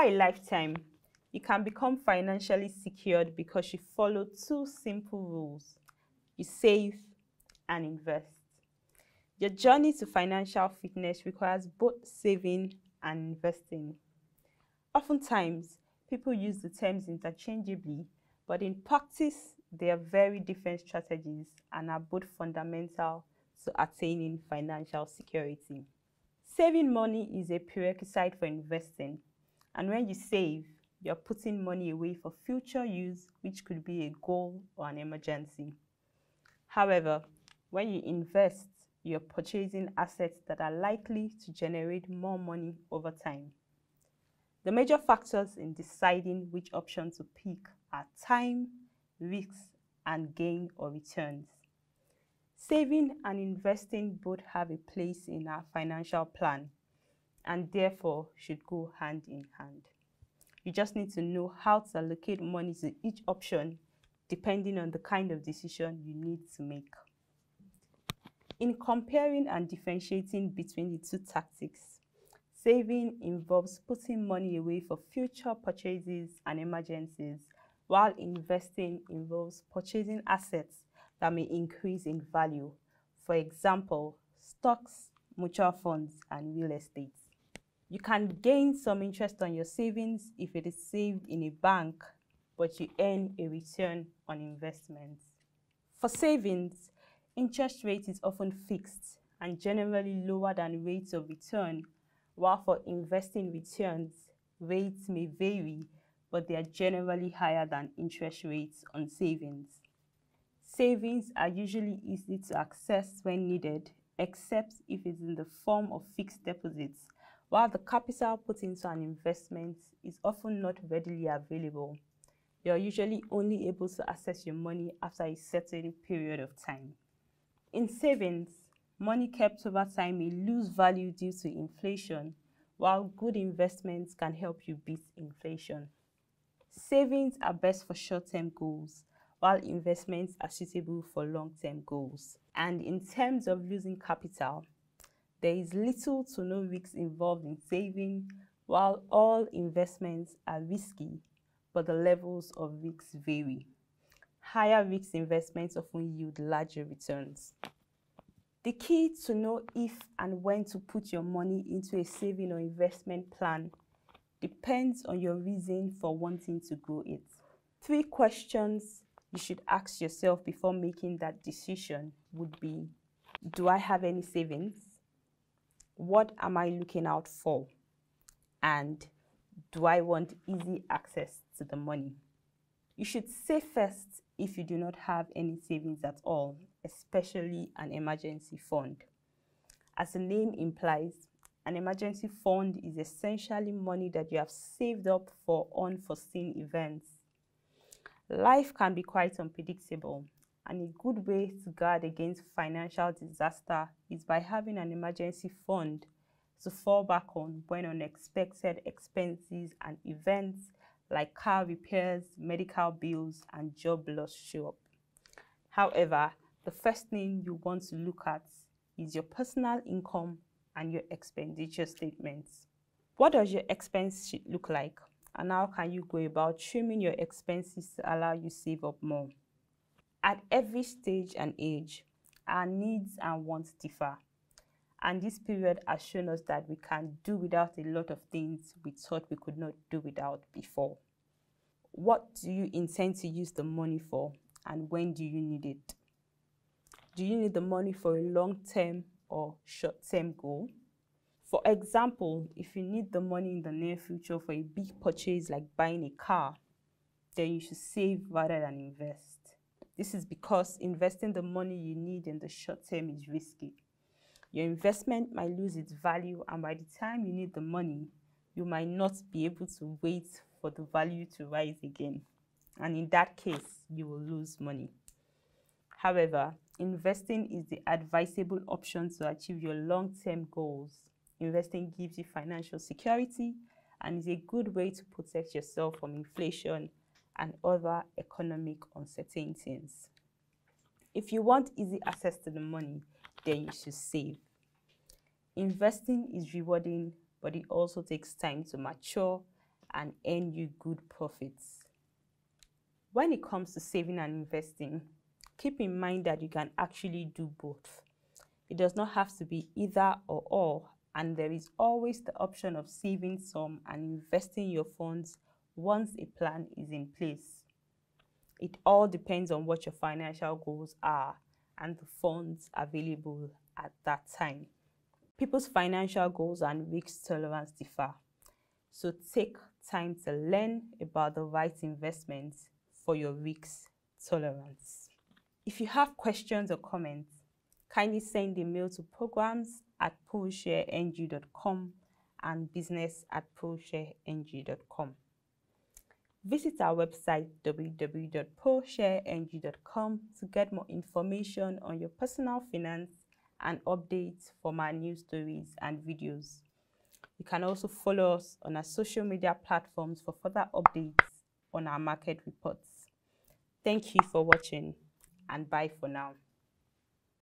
a lifetime, you can become financially secured because you follow two simple rules. You save and invest. Your journey to financial fitness requires both saving and investing. Oftentimes, people use the terms interchangeably, but in practice, they are very different strategies and are both fundamental to attaining financial security. Saving money is a prerequisite for investing, and when you save, you're putting money away for future use, which could be a goal or an emergency. However, when you invest, you're purchasing assets that are likely to generate more money over time. The major factors in deciding which option to pick are time, risks, and gain or returns. Saving and investing both have a place in our financial plan and therefore should go hand in hand. You just need to know how to allocate money to each option depending on the kind of decision you need to make. In comparing and differentiating between the two tactics, saving involves putting money away for future purchases and emergencies, while investing involves purchasing assets that may increase in value. For example, stocks, mutual funds, and real estate. You can gain some interest on your savings if it is saved in a bank, but you earn a return on investments. For savings, interest rate is often fixed and generally lower than rates of return, while for investing returns, rates may vary, but they are generally higher than interest rates on savings. Savings are usually easy to access when needed, except if it's in the form of fixed deposits, while the capital put into an investment is often not readily available. You're usually only able to access your money after a certain period of time. In savings, money kept over time may lose value due to inflation, while good investments can help you beat inflation. Savings are best for short-term goals, while investments are suitable for long-term goals. And in terms of losing capital, there is little to no risk involved in saving, while all investments are risky, but the levels of risks vary. Higher risk investments often yield larger returns. The key to know if and when to put your money into a saving or investment plan depends on your reason for wanting to grow it. 3 questions you should ask yourself before making that decision would be: do I have any savings? What am I looking out for? And do I want easy access to the money? You should save first if you do not have any savings at all, especially an emergency fund. As the name implies, an emergency fund is essentially money that you have saved up for unforeseen events. Life can be quite unpredictable, and a good way to guard against financial disaster is by having an emergency fund to fall back on when unexpected expenses and events like car repairs, medical bills, and job loss show up. However, the first thing you want to look at is your personal income and your expenditure statements. What does your expense sheet look like, and how can you go about trimming your expenses to allow you save up more? At every stage and age, our needs and wants differ, and this period has shown us that we can do without a lot of things we thought we could not do without before. What do you intend to use the money for, and when do you need it? Do you need the money for a long-term or short-term goal? For example, if you need the money in the near future for a big purchase like buying a car, then you should save rather than invest. This is because investing the money you need in the short term is risky. Your investment might lose its value, and by the time you need the money, you might not be able to wait for the value to rise again. And in that case, you will lose money. However, investing is the advisable option to achieve your long-term goals. Investing gives you financial security and is a good way to protect yourself from inflation and other economic uncertainties. If you want easy access to the money, then you should save. Investing is rewarding, but it also takes time to mature and earn you good profits. When it comes to saving and investing, keep in mind that you can actually do both. It does not have to be either or, and there is always the option of saving some and investing your funds once a plan is in place. It all depends on what your financial goals are and the funds available at that time. People's financial goals and risk tolerance differ, so take time to learn about the right investments for your risk tolerance. If you have questions or comments, kindly send a mail to programs@proshareng.com and business@proshareng.com. Visit our website www.proshareng.com to get more information on your personal finance and updates from our news stories and videos. You can also follow us on our social media platforms for further updates on our market reports. Thank you for watching, and bye for now.